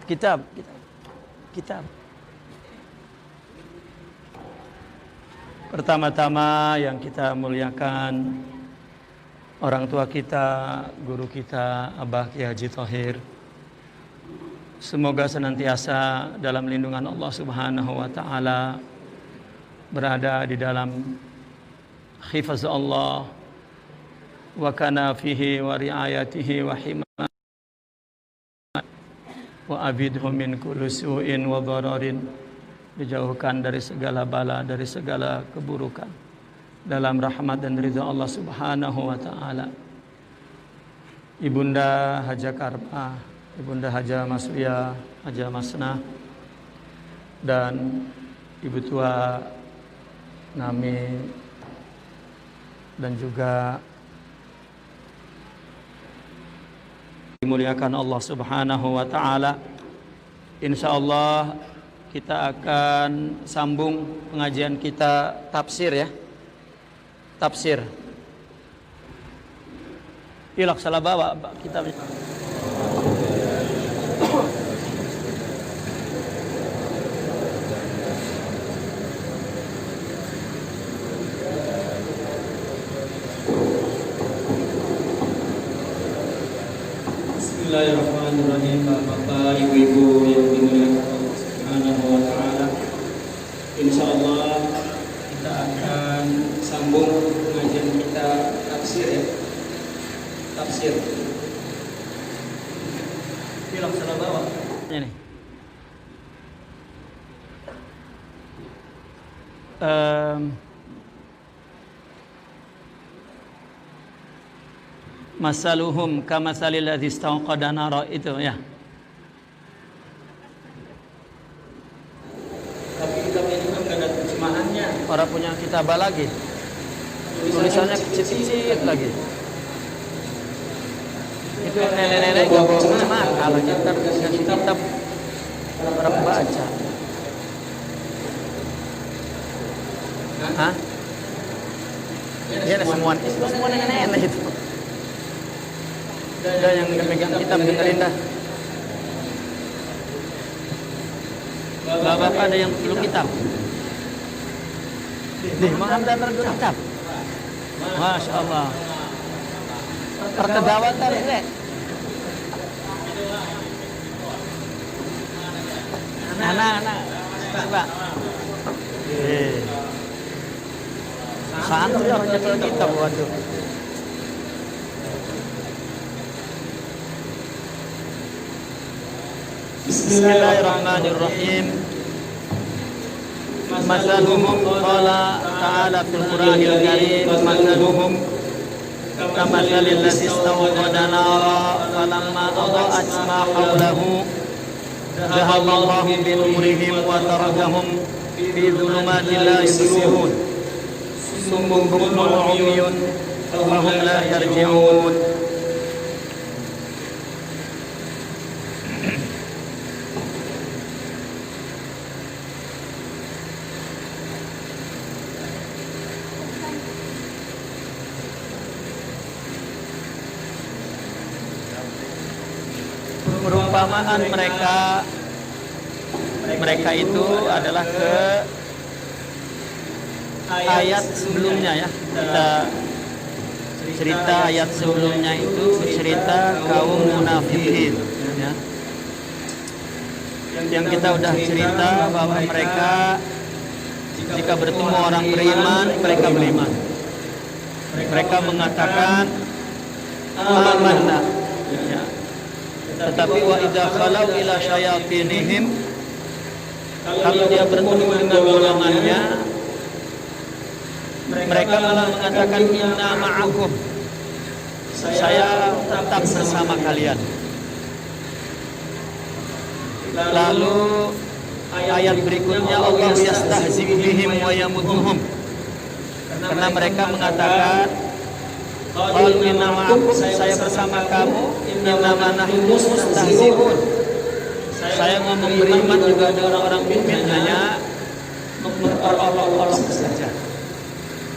kitab. Pertama-tama yang kita muliakan orang tua kita, guru kita, Abah Kiai Haji Thohir. Semoga senantiasa dalam lindungan Allah Subhanahu wa taala, berada di dalam hifaz Allah wa kana fihi wa riayatihi wa himah wa abidhu min kulli su'in wa dhararin, dijauhkan dari segala bala, dari segala keburukan, dalam rahmat dan ridha Allah Subhanahu wa taala. Ibunda Haja Karma, Ibunda Haja Maswiyah, Haja Masnah, dan Ibu Tua Nami, dan juga dimuliakan Allah Subhanahu wa taala. Insyaallah kita akan sambung pengajian kita tafsir ya. Tafsir. Ilak salah bawa kitabnya. Bismillahirrahmanirrahim. Bapak, ibu-ibu yang dimuliakan Allah Subhanahu wa taala. Insyaallah kita akan sambung pengajian kita tafsir ya. Tafsir. Film salah bawa. Ini. Masaluhum kamasalil ladzi istawqada nara, itu ya. Tapi kitabnya itu kan enggak ada terjemahannya. Orang punya kitab lagi. Tulisannya kecil-kecil lagi. Itu nenek-nenek enggak bawa terjemahan. Kalau kita kasih kitab orang baca. Hah? Ya semua nenek-nenek itu. Udah yang megang kitab dengerin dah. Bapak ada yang belum kitab? Nih, maaf datang kitab. Masya Allah. Perkedawatan ini. Anak-anak, coba. Santri orang nyekel kitab, waduh. Bismillahirrahmanirrahim. Masaluhum qala ta'ala fil Qur'anil Karim, masaluhum kamathalil ladzi istawqada nara falamma adha'at ma hawlahu dhahaba Allahu bi nurihim wa tarakahum fi dhulumatin la yubsirun summun bukmun 'umyun wa hum la yarji'un. Perumpamaan mereka itu adalah ke ayat sebelumnya ya. Kita cerita ayat sebelumnya itu cerita kaum munafikin ya. Yang kita udah cerita bahwa mereka jika bertemu orang beriman, mereka beriman. Mereka mengatakan amanna ya. Tetapi wa idza khalau ila syayatinihim, kalau dia bertemu dengan golongannya, mereka malah mengatakan inna ma'akum, saya tetap bersama kalian. Lalu ayat berikutnya Allah yastahzi bihim wa yamudduhum, karena mereka mengatakan qalu inna ma'akum, saya bersama kamu, inna ma nahnu mustahzi'un, saya ngomong beriman juga ada orang-orang mukmin, hanya memperolok-olok saja.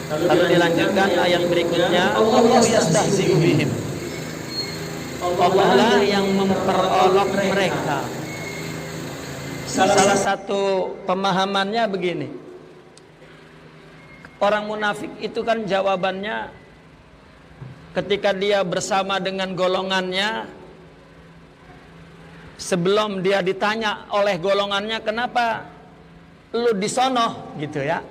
Lalu dilanjutkan ayat berikutnya, Allah yastahzi bihim, Allah lah yang memperolok mereka. Salah satu pemahamannya begini. Orang munafik itu kan jawabannya ketika dia bersama dengan golongannya, sebelum dia ditanya oleh golongannya, kenapa lu disono gitu ya.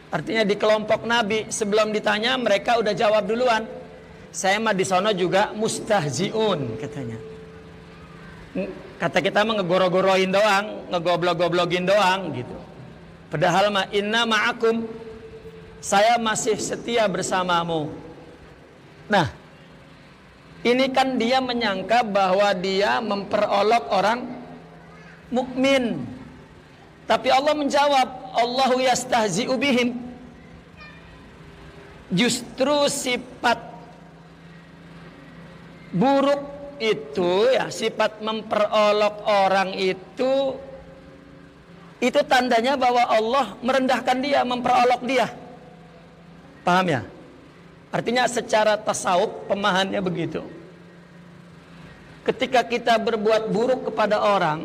Artinya di kelompok Nabi, sebelum ditanya mereka udah jawab duluan. Saya mah disono juga mustahziun katanya. Kata kita mah ngegoro-goroin doang, ngegoblok-goblokin doang gitu. Padahal mah inna ma'akum, saya masih setia bersamamu. Nah, ini kan dia menyangka bahwa dia memperolok orang mukmin. Tapi Allah menjawab, Allahu yastahzi'u bihim. Justru sifat buruk itu ya, sifat memperolok orang itu tandanya bahwa Allah merendahkan dia, memperolok dia. Paham ya? Artinya secara tasawuf pemahamannya begitu. Ketika kita berbuat buruk kepada orang,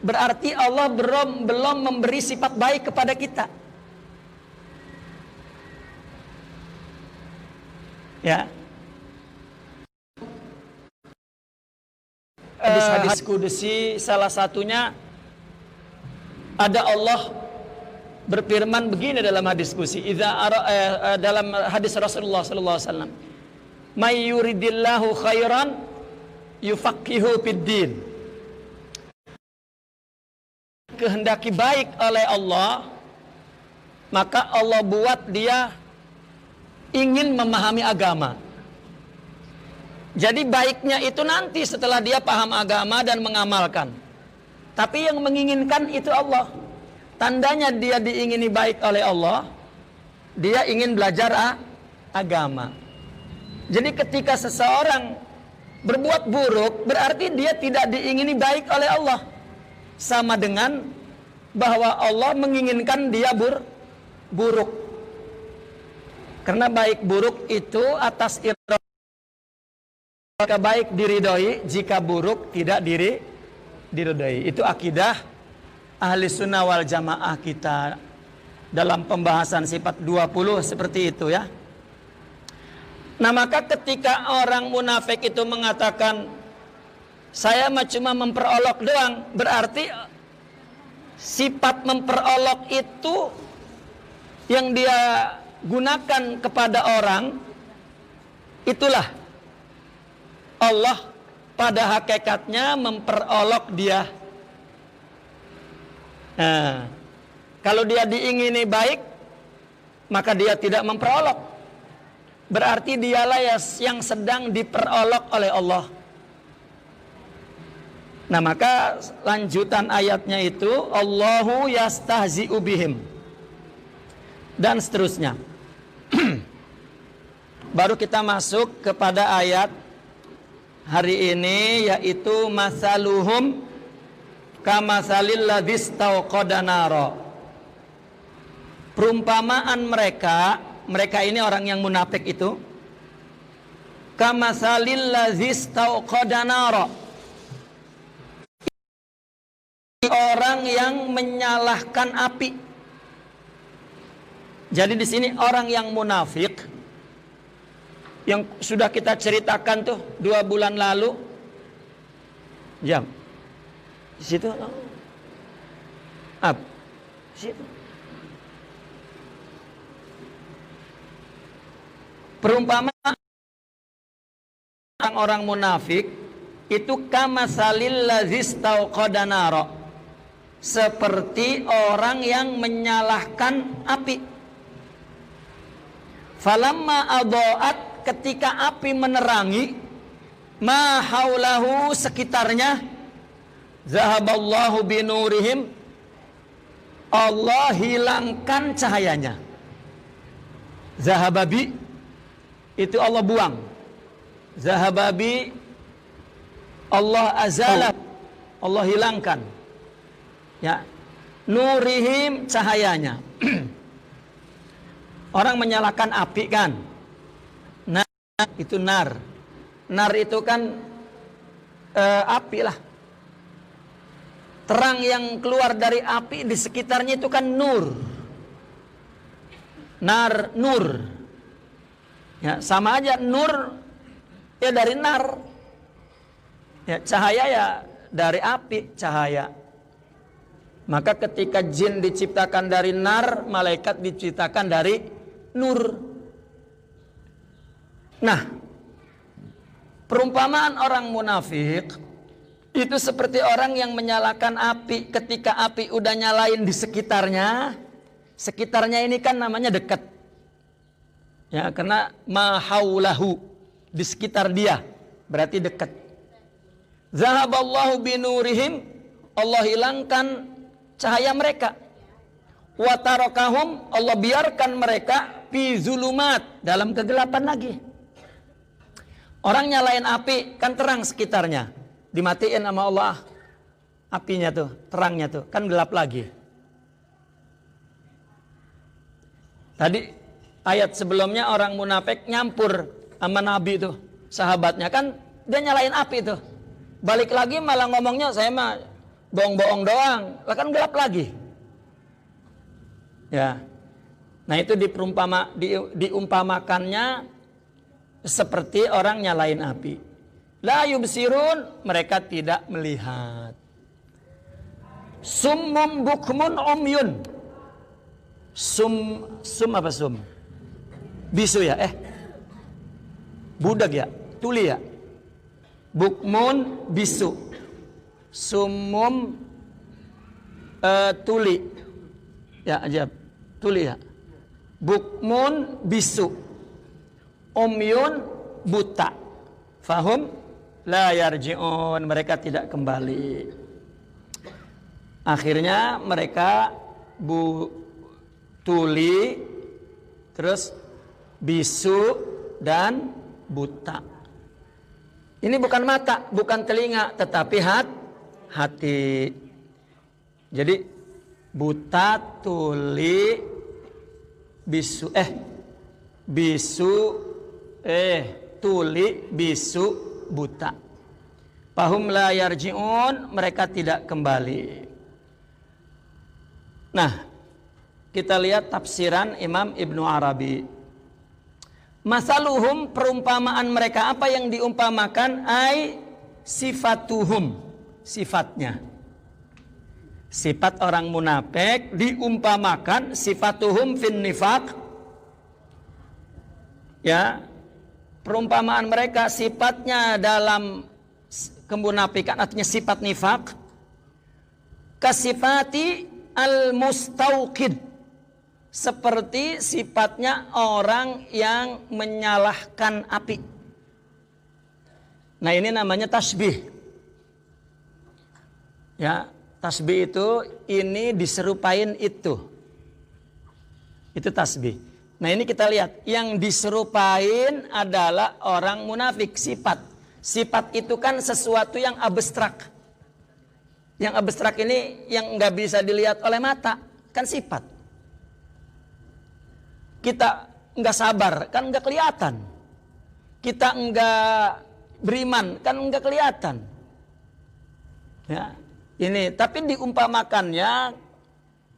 berarti Allah belum memberi sifat baik kepada kita. Ya. Hadis kudusi salah satunya ada Allah berfirman begini dalam hadis kudusi, dalam hadis Rasulullah sallallahu alaihi wasallam, "May yuridillahu khairan yufaqihu fid-din." Kehendaki baik oleh Allah, maka Allah buat dia ingin memahami agama. Jadi baiknya itu nanti setelah dia paham agama dan mengamalkan. Tapi yang menginginkan itu Allah. Tandanya dia diingini baik oleh Allah, dia ingin belajar agama. Jadi ketika seseorang berbuat buruk, berarti dia tidak diingini baik oleh Allah. Sama dengan bahwa Allah menginginkan dia buruk. Karena baik buruk itu atas iradah. Jika baik diridhoi, jika buruk tidak diridhoi. Itu akidah ahli sunnah wal jamaah kita dalam pembahasan sifat 20 seperti itu ya. Nah maka ketika orang munafik itu mengatakan saya mah cuma memperolok doang, berarti sifat memperolok itu yang dia gunakan kepada orang, itulah Allah pada hakikatnya memperolok dia. Nah, kalau dia diingini baik, maka dia tidak memperolok. Berarti dialah yang sedang diperolok oleh Allah. Nah maka lanjutan ayatnya itu Allahu yastahzi'u bihim dan seterusnya. Baru kita masuk kepada ayat hari ini, yaitu masaluhum kamasalil ladzis tauqada nara. Perumpamaan mereka ini orang yang munafik itu, kamasalil ladzis tauqada nara, orang yang menyalahkan api. Jadi di sini orang yang munafik yang sudah kita ceritakan tuh 2 bulan lalu, jam di situ, situ. Perumpamaan orang munafik itu kamasalil ladzis tauqada nara, seperti orang yang menyalahkan api. Falamma adha'at, ketika api menerangi, ma haulahu, sekitarnya, zahaballahu binurihim, Allah hilangkan cahayanya. Zahababi itu Allah buang, zahababi Allah azalat, Allah hilangkan ya, nurihim, cahayanya. Orang menyalakan api kan, itu nar itu kan api lah. Terang yang keluar dari api di sekitarnya itu kan nur. Nur. Ya, sama aja nur ya dari nar. Ya, cahaya ya dari api, cahaya. Maka ketika jin diciptakan dari nar, malaikat diciptakan dari nur. Nah, perumpamaan orang munafik itu seperti orang yang menyalakan api. Ketika api udah nyalain di sekitarnya, sekitarnya ini kan namanya dekat. Ya, karena mahaulahu, di sekitar dia, berarti dekat. Zahaballahu binurihim, Allah hilangkan cahaya mereka. Wa tarakahum, Allah biarkan mereka fi zulumat, dalam kegelapan lagi. Orang nyalain api kan terang sekitarnya, dimatiin sama Allah apinya tuh, terangnya tuh, kan gelap lagi. Tadi ayat sebelumnya orang munafik nyampur sama Nabi tuh, sahabatnya kan dia nyalain api tuh. Balik lagi malah ngomongnya saya mah bohong-bohong doang, lah kan gelap lagi. Ya, nah itu diumpamakannya seperti orang nyalain api. La yubsirun, mereka tidak melihat. Summum bukmun umyun. Sum apa sum? Bisu ya? Budak ya? Tuli ya? Bukmun bisu. Summum tuli. Ya aja tuli ya. Bukmun bisu. Umyun buta. Fahum la yarji'un, mereka tidak kembali. Akhirnya mereka tuli, terus bisu dan buta. Ini bukan mata, bukan telinga, tetapi hati. Jadi buta, tuli, bisu, tuli, bisu, buta. Fahum la yarji'un, mereka tidak kembali. Nah, kita lihat tafsiran Imam Ibnu Arabi. Masaluhum, perumpamaan mereka, apa yang diumpamakan? Ai sifatuhum, sifatnya. Sifat orang munafik diumpamakan sifatuhum fin nifaq. Ya, perumpamaan mereka sifatnya dalam kemunafikan, artinya sifat nifaq. Kasifati al-mustauqid, seperti sifatnya orang yang menyalahkan api. Nah, ini namanya tasbih. Ya, tasbih itu ini diserupain itu. Itu tasbih. Nah, ini kita lihat yang diserupain adalah orang munafik, sifat. Sifat itu kan sesuatu yang abstrak. Yang abstrak ini yang nggak bisa dilihat oleh mata, kan sifat. Kita nggak sabar, kan nggak kelihatan. Kita nggak beriman, kan nggak kelihatan. Ya, ini tapi diumpamakannya,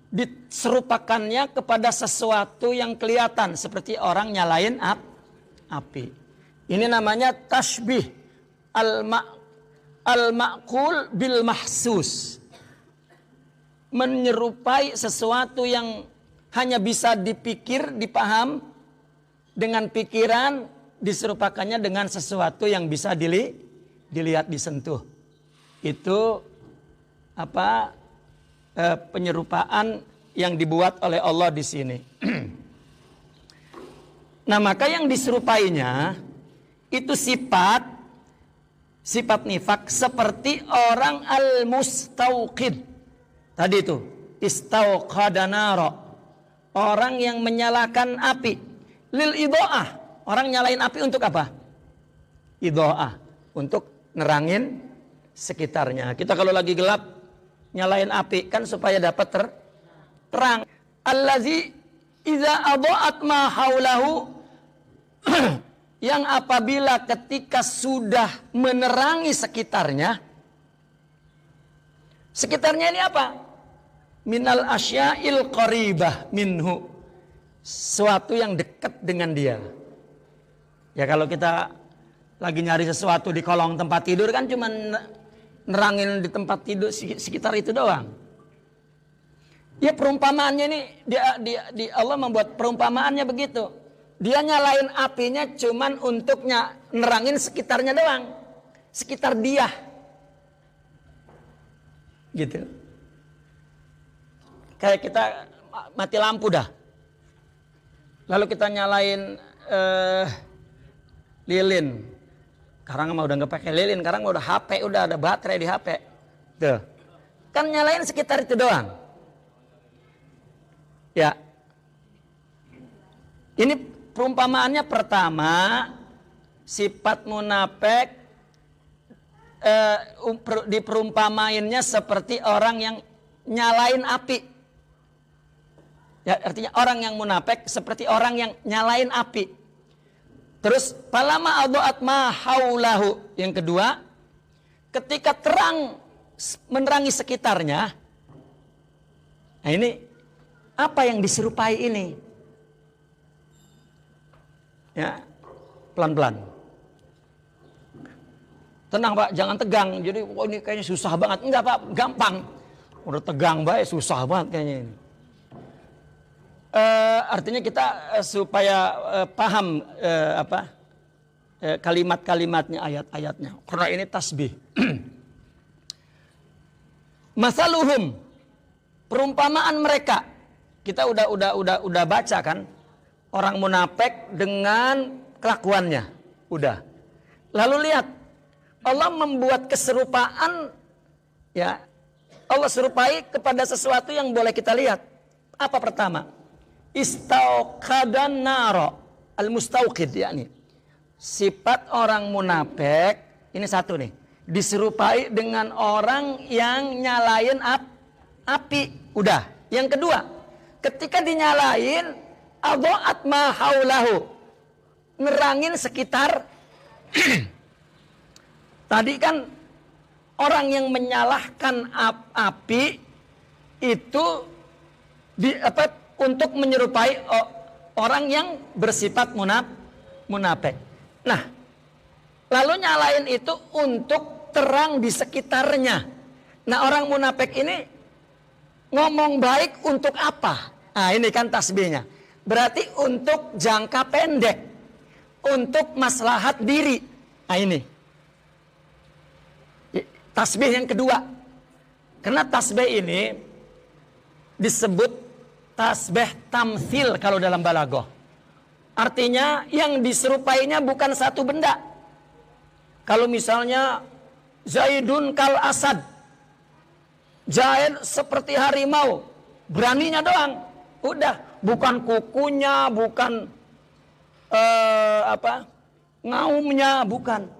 diserupakannya kepada sesuatu yang kelihatan, seperti orang nyalain api. Ini namanya tasbih al-ma'qul bil mahsus. Menyerupai sesuatu yang hanya bisa dipikir, dipaham dengan pikiran, diserupakannya dengan sesuatu yang bisa dilihat, disentuh. Itu penyerupaan yang dibuat oleh Allah di sini. Nah, maka yang diserupainya itu sifat nifak seperti orang al-mustauqid. Tadi itu istauqada nara, orang yang menyalakan api. Lil idha'ah, orang nyalain api untuk apa? Idha'ah, untuk nerangin sekitarnya. Kita kalau lagi gelap nyalain api kan supaya dapat terang. Allazi idza adha'at ma haulahu, yang apabila ketika sudah menerangi sekitarnya, Sekitarnya ini apa? Minal asya'il qaribah minhu. Sesuatu yang dekat dengan dia. Ya kalau kita lagi nyari sesuatu di kolong tempat tidur kan cuma nerangin di tempat tidur sekitar itu doang. Ya perumpamaannya ini Allah membuat perumpamaannya begitu. Dia nyalain apinya cuman untuk nerangin sekitarnya doang. Sekitar dia. Gitu. Kayak kita mati lampu dah. Lalu kita nyalain lilin. Sekarang mah udah nggak pakai lilin, sekarang udah HP, udah ada baterai di HP. Tuh. Kan nyalain sekitar itu doang. Ya. Ini perumpamaannya pertama, sifat munafik diperumpamainnya seperti orang yang nyalain api. Ya, artinya orang yang munafik seperti orang yang nyalain api. Terus palama adha'at ma haulahu. Yang kedua, ketika terang menerangi sekitarnya. Nah ini apa yang diserupai ini? Ya, pelan-pelan. Tenang Pak, jangan tegang. Jadi ini kayaknya susah banget. Enggak Pak, gampang. Udah tegang baik, susah banget kayaknya ini. Artinya kita supaya paham kalimat-kalimatnya, ayat-ayatnya. Karena ini tasbih. Masaluhum, perumpamaan mereka. Kita udah baca kan, orang munafik dengan kelakuannya. Udah. Lalu lihat, Allah membuat keserupaan, ya. Allah serupai kepada sesuatu yang boleh kita lihat. Apa pertama? Istauqadan naro al-mustauqid, yakni sifat orang munafik ini satu nih, diserupai dengan orang yang nyalain api. Udah. Yang kedua, ketika dinyalain adha'at ma haulahu, nerangin sekitar. Tadi kan orang yang menyalahkan api itu untuk menyerupai orang yang bersifat munafik. Nah, lalu nyalain itu untuk terang di sekitarnya. Nah, orang munafik ini ngomong baik untuk apa? Nah, ini kan tasbihnya. Berarti untuk jangka pendek, untuk maslahat diri. Nah, ini tasbih yang kedua. Karena tasbih ini disebut tasbih tamthil kalau dalam balaghah. Artinya yang diserupainya bukan satu benda. Kalau misalnya Zaidun kal asad, Zaid seperti harimau, beraninya doang. Udah, bukan kukunya, bukan ngaumnya, bukan.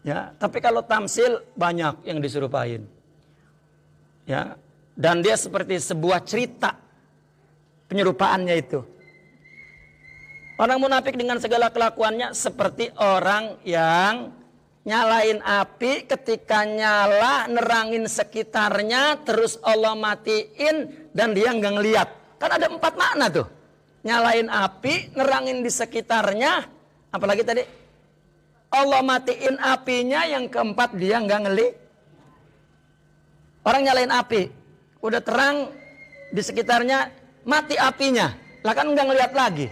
Ya, tapi kalau tamsil banyak yang diserupain. Ya, dan dia seperti sebuah cerita penyerupaannya itu. Orang munafik dengan segala kelakuannya seperti orang yang nyalain api, ketika nyala nerangin sekitarnya, terus Allah matiin dan dia nggak ngeliat. Kan ada 4 makna tuh. Nyalain api, nerangin di sekitarnya, apalagi tadi Allah matiin apinya, yang keempat dia nggak ngeliat. Orang nyalain api, udah terang di sekitarnya, mati apinya, lah kan nggak ngeliat lagi.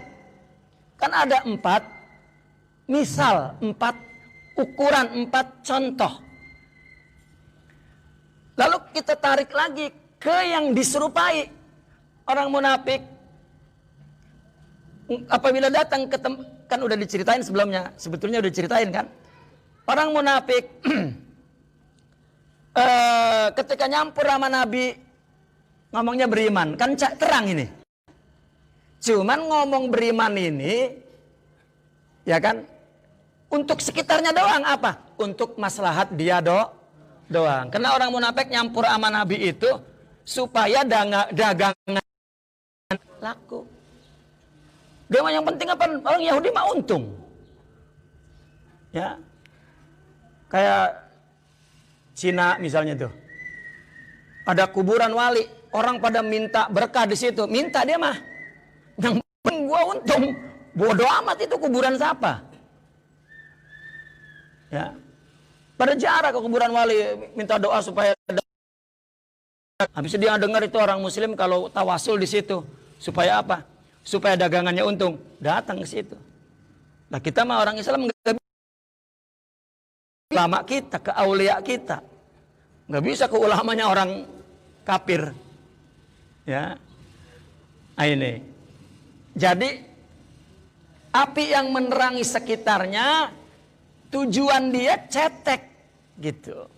Kan ada 4 misal, 4 ukuran, 4 contoh. Lalu kita tarik lagi ke yang diserupai. Orang munafik apabila datang ke kan udah diceritain sebelumnya, sebetulnya udah diceritain kan. Orang munafik ketika nyampur sama Nabi ngomongnya beriman, kan terang ini. Cuman ngomong beriman ini, ya kan, untuk sekitarnya doang apa? Untuk maslahat dia doang. Karena orang munafik nyampur sama Nabi itu supaya dagangan laku. Dia mah yang penting apa? Orang Yahudi mah untung. Ya. Kayak Cina misalnya tuh. Ada kuburan wali, orang pada minta berkah di situ. Minta dia mah. Yang penting gua untung. Bodoh amat itu kuburan siapa? Ya. Pada jarak ke kuburan wali minta doa supaya habis dia dengar itu orang muslim kalau tawasul di situ supaya apa? Supaya dagangannya untung, datang ke situ. Nah, kita mah orang Islam enggak bisa ulama kita ke aulia kita. Enggak bisa ke ulamanya orang kafir. Ya. Nah, ini. Jadi api yang menerangi sekitarnya tujuan dia cetek gitu.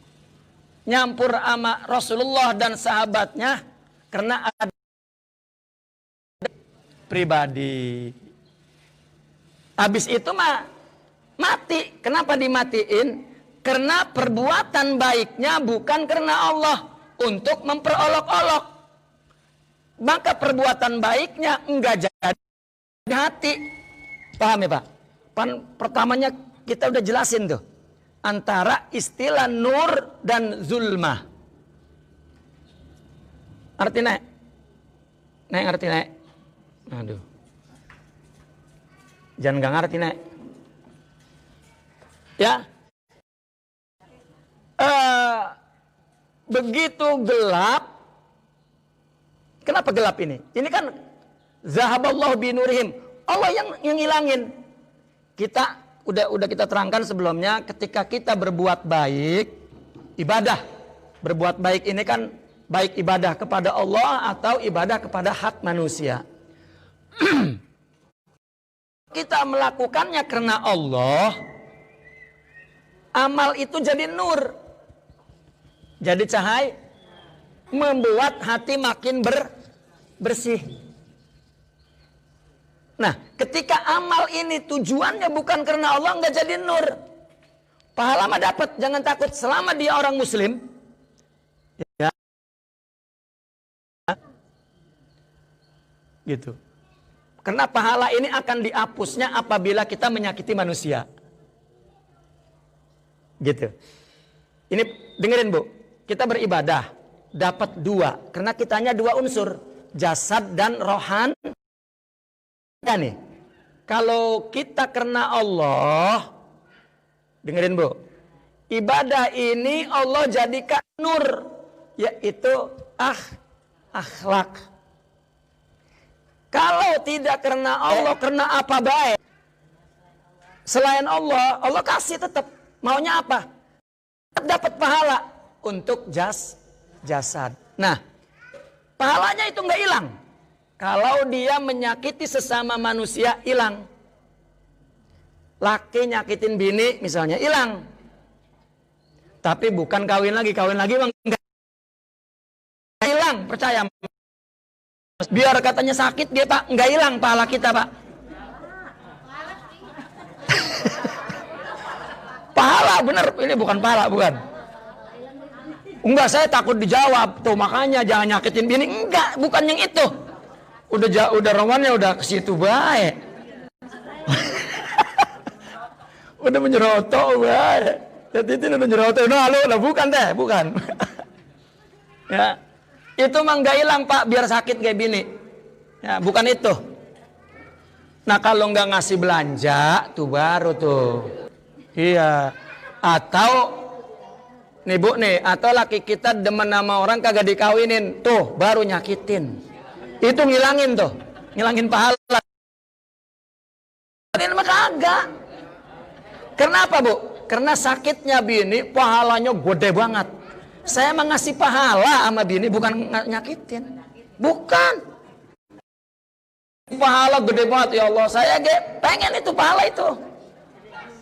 Nyampur sama Rasulullah dan sahabatnya karena ada pribadi. Habis itu mah mati. Kenapa dimatiin? Karena perbuatan baiknya bukan karena Allah untuk memperolok-olok. Maka perbuatan baiknya enggak jadi hati. Paham ya Pak? Pertamanya kita udah jelasin tuh. Antara istilah nur dan zulmah. Arti nek? Nek ngerti nek? Aduh. Jangan gak ngerti nek. Ya. Begitu gelap. Kenapa gelap ini? Ini kan zahaballahu binurihim. Allah yang ngilangin. Kita udah kita terangkan sebelumnya, ketika kita berbuat baik, ibadah. Berbuat baik ini kan baik ibadah kepada Allah atau ibadah kepada hak manusia. Kita melakukannya karena Allah, amal itu jadi nur. Jadi cahaya, membuat hati makin bersih. Nah, ketika amal ini tujuannya bukan karena Allah, nggak jadi nur. Pahala mah dapat, jangan takut selama dia orang muslim. Ya. Gitu. Karena pahala ini akan dihapusnya apabila kita menyakiti manusia. Gitu. Ini dengerin Bu, kita beribadah dapat dua, karena kitanya dua unsur, jasad dan rohan. Ya nih, kalau kita karena Allah, dengerin Bu, ibadah ini Allah jadikan nur, yaitu akhlak. Kalau tidak karena Allah, karena apa baik? Selain Allah, Allah kasih tetap. Maunya apa? Dapat pahala untuk jasad. Nah, pahalanya itu nggak hilang. Kalau dia menyakiti sesama manusia, hilang. Laki nyakitin bini misalnya, hilang. Tapi bukan kawin lagi enggak hilang, percaya. Biar katanya sakit dia Pak, enggak hilang pahala kita Pak. Pahala bener, ini bukan pahala, bukan. Enggak, saya takut dijawab tuh, makanya jangan nyakitin bini. Enggak, bukan yang itu. Udah romannya udah ke situ baik. Udah menyerotok baik. Jadi udah menyerotok. Nah, lo bukan deh, bukan. Ya. Itu mah enggak hilang Pak, biar sakit kayak bini. Ya, bukan itu. Nah, kalau enggak ngasih belanja tuh baru tuh. Iya. Atau nih Bu nih, atau laki kita demen sama orang kagak dikawinin, tuh baru nyakitin. Itu ngilangin tuh, ngilangin pahala. Ini mah kagak. Kenapa Bu? Karena sakitnya bini pahalanya gede banget. Saya mengasih pahala sama bini bukan nyakitin. Bukan. Pahala gede banget ya Allah. Saya pengen itu pahala itu.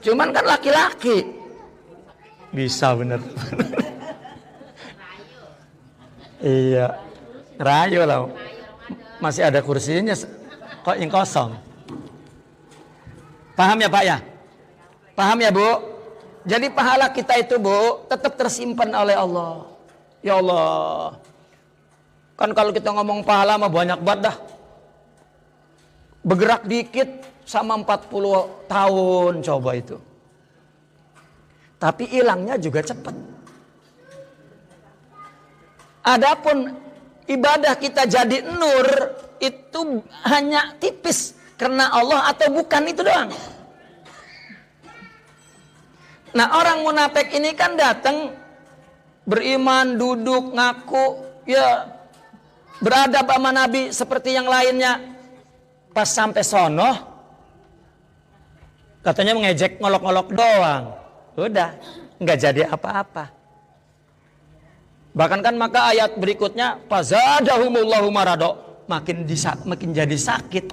Cuman kan laki-laki. Bisa bener. Iya. Rayu lah. Masih ada kursinya kok yang kosong. Paham ya Pak ya? Paham ya Bu? Jadi pahala kita itu Bu tetap tersimpan oleh Allah. Ya Allah. Kan kalau kita ngomong pahala mah banyak banget dah. Bergerak dikit sama 40 tahun coba itu. Tapi hilangnya juga cepat. Adapun ibadah kita jadi nur itu hanya tipis karena Allah atau bukan, itu doang. Nah, orang munafik ini kan datang beriman, duduk, ngaku, ya beradab sama Nabi seperti yang lainnya. Pas sampai sono katanya mengejek, ngolok-ngolok doang. Udah, nggak jadi apa-apa. Bahkan kan maka ayat berikutnya fazadahumullahu marado, makin jadi sakit.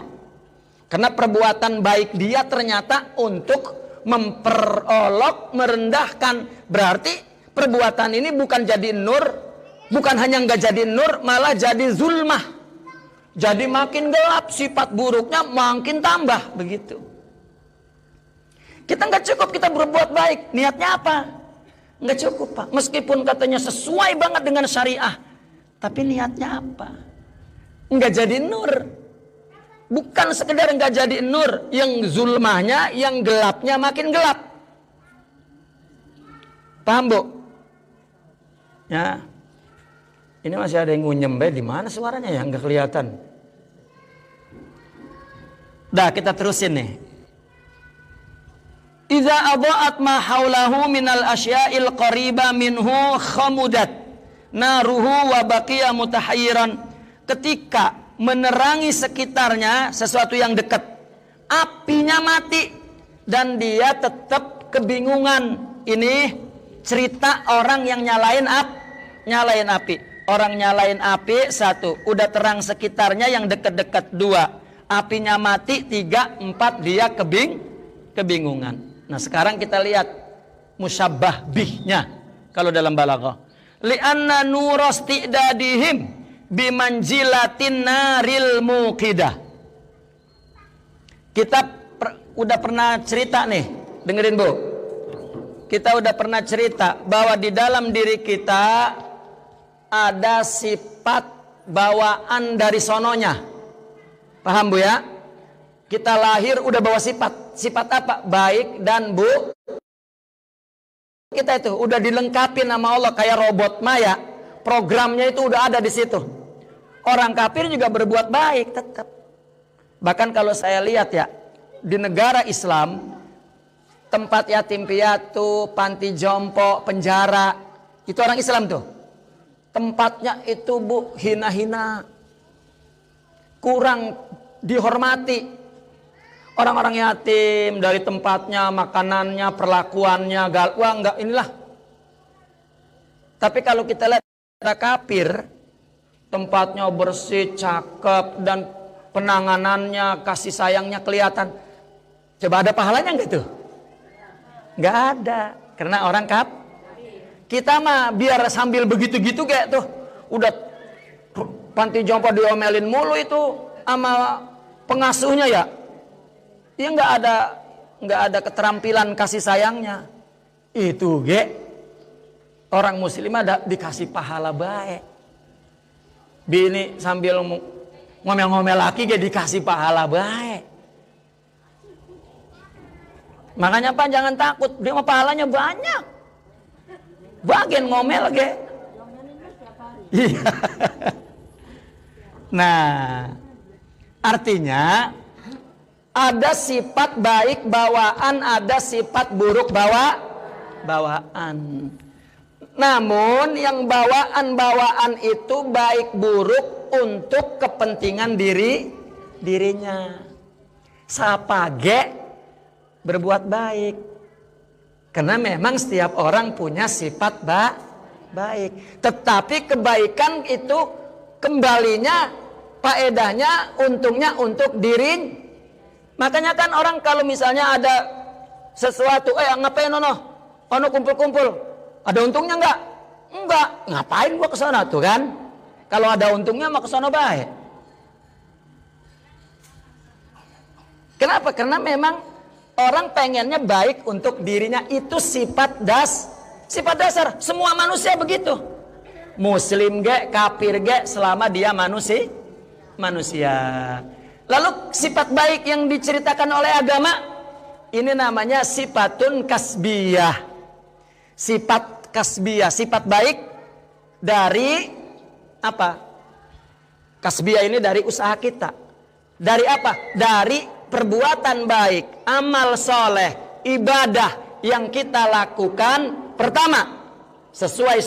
Karena perbuatan baik dia ternyata untuk memperolok, merendahkan. Berarti perbuatan ini bukan jadi nur, bukan hanya nggak jadi nur, malah jadi zulmah. Jadi makin gelap, sifat buruknya makin tambah begitu. Kita nggak cukup kita berbuat baik, niatnya apa? Nggak cukup, Pak. Meskipun katanya sesuai banget dengan syariah, tapi niatnya apa? Nggak jadi nur. Bukan sekedar nggak jadi nur, yang zulmahnya, yang gelapnya makin gelap. Paham, Bu? Ya. Ini masih ada yang ngunyem, di mana suaranya ya? Nggak kelihatan. Dah, kita terusin nih. Iza adha'at ma haulahu minal asya'il qariba minhu khamudat naruhu wa baqiya mutahayyiran. Ketika menerangi sekitarnya sesuatu yang dekat, apinya mati dan dia tetap kebingungan. Ini cerita orang yang nyalain api. Orang nyalain api, 1, udah terang sekitarnya yang dekat-dekat, 2, apinya mati, 3, 4, dia kebingungan. Nah, sekarang kita lihat musyabbah bihnya kalau dalam balaghah. Li'anna nurastidadihim bimanjilatin naril muqidah. Kita udah pernah cerita nih, dengerin Bu. Kita udah pernah cerita bahwa di dalam diri kita ada sifat bawaan dari sononya. Paham, Bu ya? Kita lahir udah bawa sifat. Sifat apa? Baik dan Bu. Kita itu udah dilengkapi nama Allah kayak robot maya. Programnya itu udah ada di situ. Orang kafir juga berbuat baik tetap. Bahkan kalau saya lihat ya, di negara Islam, tempat yatim piatu, panti jompo, penjara, itu orang Islam tuh. Tempatnya itu, Bu, hina-hina. Kurang dihormati. Orang-orang yatim dari tempatnya, makanannya, perlakuannya, wah enggak inilah. Tapi kalau kita lihat kafir, tempatnya bersih, cakep, dan penanganannya, kasih sayangnya kelihatan. Coba ada pahalanya enggak tuh? Enggak ada, karena orang kafir. Kita mah biar sambil begitu-gitu kayak tuh, udah panti jompo diomelin mulu itu sama pengasuhnya ya. Dia nggak ada keterampilan kasih sayangnya. Itu orang muslim ada dikasih pahala baik. Bini sambil ngomel-ngomel laki dikasih pahala baik. Makanya Pak jangan takut, dia mah pahalanya banyak. Bagian ngomel Iya. Nah, artinya ada sifat baik bawaan, ada sifat buruk bawaan. Namun yang bawaan itu baik buruk untuk kepentingan dirinya. Sapage berbuat baik. Karena memang setiap orang punya sifat baik. Tetapi kebaikan itu kembalinya, faedahnya, untungnya untuk diri. Makanya kan orang kalau misalnya ada sesuatu, ngapain ono kumpul-kumpul, ada untungnya enggak? Enggak, ngapain gua ke sana tuh kan? Kalau ada untungnya mah ke sana baik. Kenapa? Karena memang orang pengennya baik untuk dirinya, itu sifat dasar. Semua manusia begitu. Muslim kafir selama dia manusia. Lalu sifat baik yang diceritakan oleh agama, ini namanya sifatun kasbiyah. Sifat kasbiyah, sifat baik dari Apa? Kasbiyah ini dari usaha kita. Dari apa? Dari perbuatan baik, amal soleh, ibadah yang kita lakukan. Pertama, sesuai